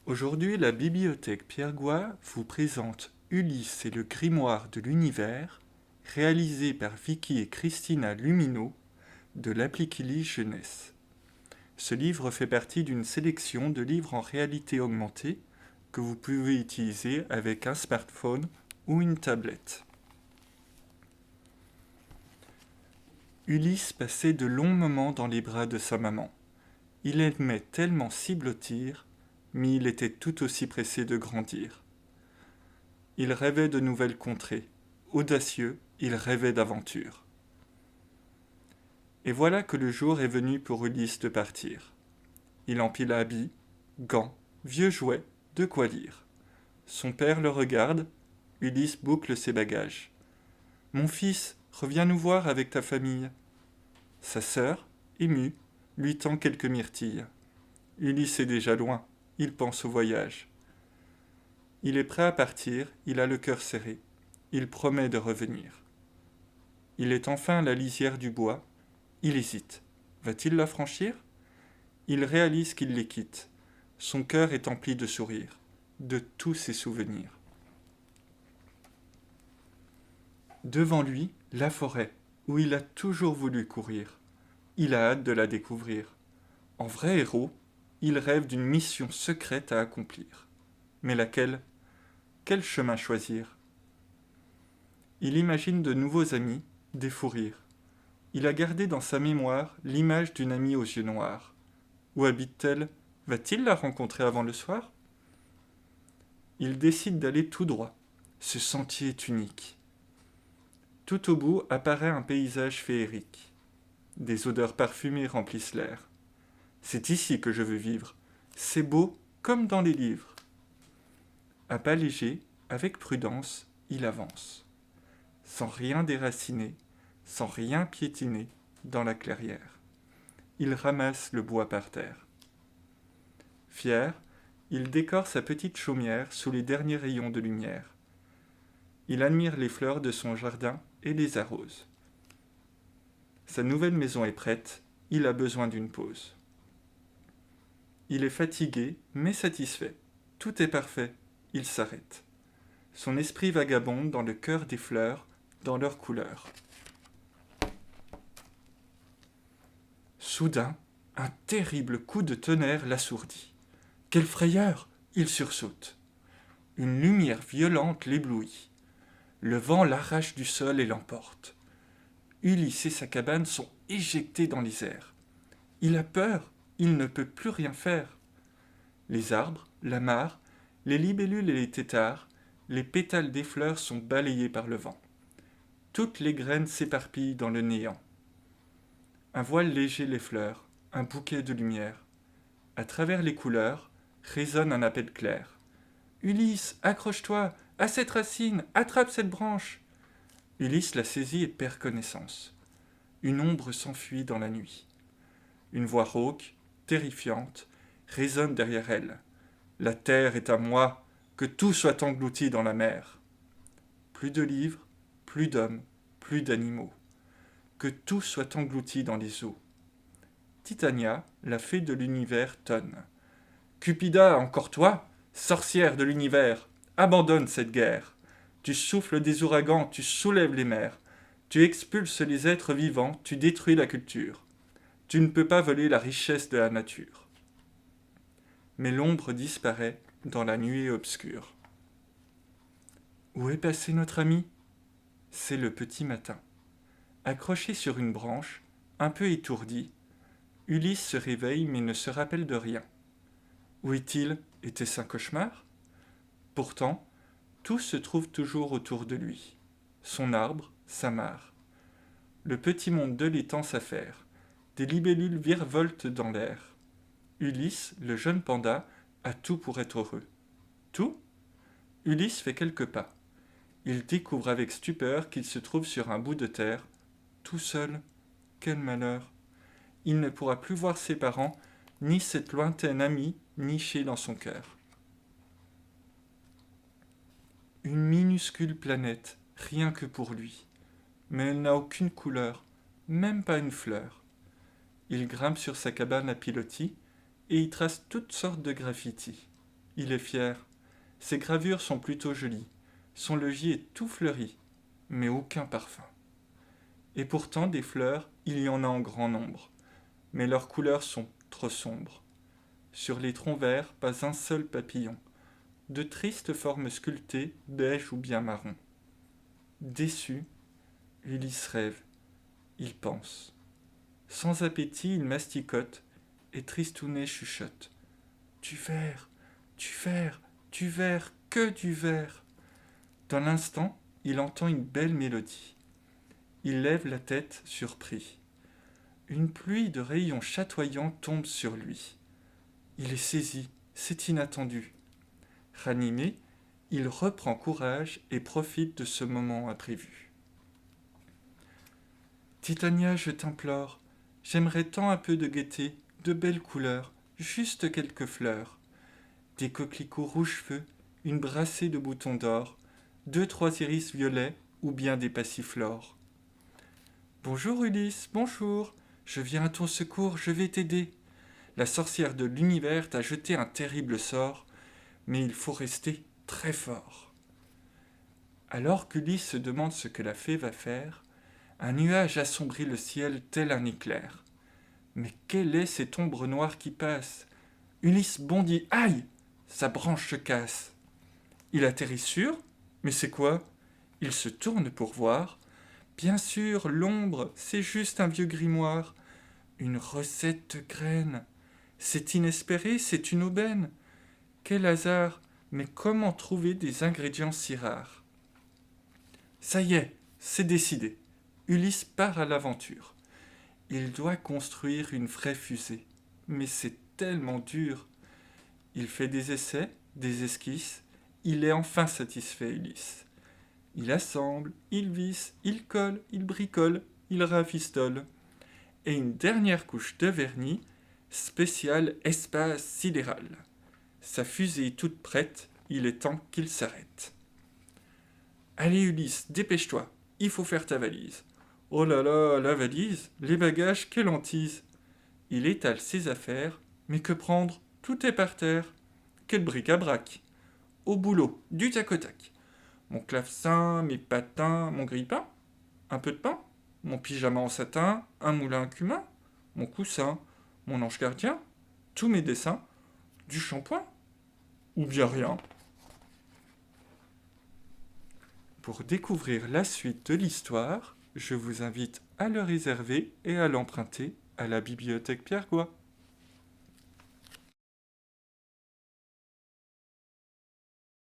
Aujourd'hui, la bibliothèque Pierre Gouy vous présente Ulysse et le grimoire de l'univers, réalisé par Vicky et Christina Lumino de l'Appli Jeunesse. Ce livre fait partie d'une sélection de livres en réalité augmentée que vous pouvez utiliser avec un smartphone ou une tablette. Ulysse passait de longs moments dans les bras de sa maman. Il aimait tellement s'y blottir, mais il était tout aussi pressé de grandir. Il rêvait de nouvelles contrées. Audacieux, il rêvait d'aventure. Et voilà que le jour est venu pour Ulysse de partir. Il empile habits, gants, vieux jouets, de quoi lire. Son père le regarde, Ulysse boucle ses bagages. Mon fils, reviens nous voir avec ta famille. Sa sœur, émue, lui tend quelques myrtilles. Ulysse est déjà loin, il pense au voyage. Il est prêt à partir, il a le cœur serré. Il promet de revenir. Il est enfin à la lisière du bois. Il hésite. Va-t-il la franchir ? Il réalise qu'il les quitte. Son cœur est empli de sourires, de tous ses souvenirs. Devant lui, la forêt, où il a toujours voulu courir. Il a hâte de la découvrir. En vrai héros, il rêve d'une mission secrète à accomplir. Mais laquelle ? Quel chemin choisir ? Il imagine de nouveaux amis, des fous rires. Il a gardé dans sa mémoire l'image d'une amie aux yeux noirs. Où habite-t-elle ? Va-t-il la rencontrer avant le soir ? Il décide d'aller tout droit. Ce sentier est unique. Tout au bout apparaît un paysage féerique. Des odeurs parfumées remplissent l'air. C'est ici que je veux vivre. C'est beau comme dans les livres. À pas léger, avec prudence, il avance. Sans rien déraciner, sans rien piétiner, dans la clairière. Il ramasse le bois par terre. Fier, il décore sa petite chaumière sous les derniers rayons de lumière. Il admire les fleurs de son jardin et les arrose. Sa nouvelle maison est prête, il a besoin d'une pause. Il est fatigué, mais satisfait. Tout est parfait, il s'arrête. Son esprit vagabonde dans le cœur des fleurs, dans leurs couleurs. Soudain, un terrible coup de tonnerre l'assourdit. Quelle frayeur ! Il sursaute. Une lumière violente l'éblouit. Le vent l'arrache du sol et l'emporte. Ulysse et sa cabane sont éjectés dans les airs. Il a peur, il ne peut plus rien faire. Les arbres, la mare, les libellules et les têtards, les pétales des fleurs sont balayés par le vent. Toutes les graines s'éparpillent dans le néant. Un voile léger les fleurs, un bouquet de lumière. À travers les couleurs, résonne un appel clair. Ulysse, accroche-toi, à cette racine, attrape cette branche. Ulysse la saisit et perd connaissance. Une ombre s'enfuit dans la nuit. Une voix rauque, terrifiante, résonne derrière elle. La terre est à moi, que tout soit englouti dans la mer. Plus de livres, plus d'hommes, plus d'animaux. Que tout soit englouti dans les eaux. Titania, la fée de l'univers, tonne. Cupida, encore toi, sorcière de l'univers, abandonne cette guerre. Tu souffles des ouragans, tu soulèves les mers. Tu expulses les êtres vivants, tu détruis la culture. Tu ne peux pas voler la richesse de la nature. Mais l'ombre disparaît dans la nuée obscure. Où est passé notre ami ? C'est le petit matin. Accroché sur une branche, un peu étourdi, Ulysse se réveille mais ne se rappelle de rien. Où est-il ? Était-ce un cauchemar ? Pourtant, tout se trouve toujours autour de lui. Son arbre, sa mare. Le petit monde de l'étang s'affaire. Des libellules virevoltent dans l'air. Ulysse, le jeune panda, a tout pour être heureux. Tout ? Ulysse fait quelques pas. Il découvre avec stupeur qu'il se trouve sur un bout de terre, tout seul. Quel malheur ! Il ne pourra plus voir ses parents, ni cette lointaine amie nichée dans son cœur. Une minuscule planète, rien que pour lui. Mais elle n'a aucune couleur, même pas une fleur. Il grimpe sur sa cabane à pilotis et y trace toutes sortes de graffitis. il est fier. Ses gravures sont plutôt jolies. Son logis est tout fleuri, mais aucun parfum. Et pourtant des fleurs, il y en a en grand nombre, mais leurs couleurs sont trop sombres. Sur les troncs verts, pas un seul papillon. De tristes formes sculptées, beige ou bien marron. Déçu, Ulysse rêve, il pense. Sans appétit, il masticote, et tristounet chuchote. Du verre, du verre, du verre, que du verre. Dans l'instant, il entend une belle mélodie. Il lève la tête, surpris. Une pluie de rayons chatoyants tombe sur lui. Il est saisi, c'est inattendu. Ranimé, il reprend courage et profite de ce moment imprévu. Titania, je t'implore, j'aimerais tant un peu de gaieté, de belles couleurs, juste quelques fleurs. Des coquelicots rouge-feu, une brassée de boutons d'or, 2-3 iris violets ou bien des passiflores. Bonjour Ulysse, bonjour, je viens à ton secours, je vais t'aider. La sorcière de l'univers t'a jeté un terrible sort, mais il faut rester très fort. Alors qu'Ulysse se demande ce que la fée va faire, un nuage assombrit le ciel tel un éclair. Mais quelle est cette ombre noire qui passe? Ulysse bondit, aïe! Sa branche se casse. Il atterrit sûr, mais c'est quoi? Il se tourne pour voir. Bien sûr, l'ombre, c'est juste un vieux grimoire. Une recette de graines. C'est inespéré, c'est une aubaine. Quel hasard! Mais comment trouver des ingrédients si rares? Ça y est, c'est décidé. Ulysse part à l'aventure. Il doit construire une vraie fusée. Mais c'est tellement dur. Il fait des essais, des esquisses. Il est enfin satisfait, Ulysse. Il assemble, il visse, il colle, il bricole, il rafistole. Et une dernière couche de vernis, spécial espace sidéral. Sa fusée est toute prête, il est temps qu'il s'arrête. Allez Ulysse, dépêche-toi, il faut faire ta valise. Oh là là, la valise, les bagages, quelle hantise. Il étale ses affaires, mais que prendre? Tout est par terre. Quel bric-à-brac. Au boulot, du tac au tac. Mon clavecin, mes patins, mon grille-pain, un peu de pain, mon pyjama en satin, un moulin à cumin, mon coussin, mon ange gardien, tous mes dessins, du shampoing, ou bien rien. Pour découvrir la suite de l'histoire, je vous invite à le réserver et à l'emprunter à la bibliothèque Pierre Gouat.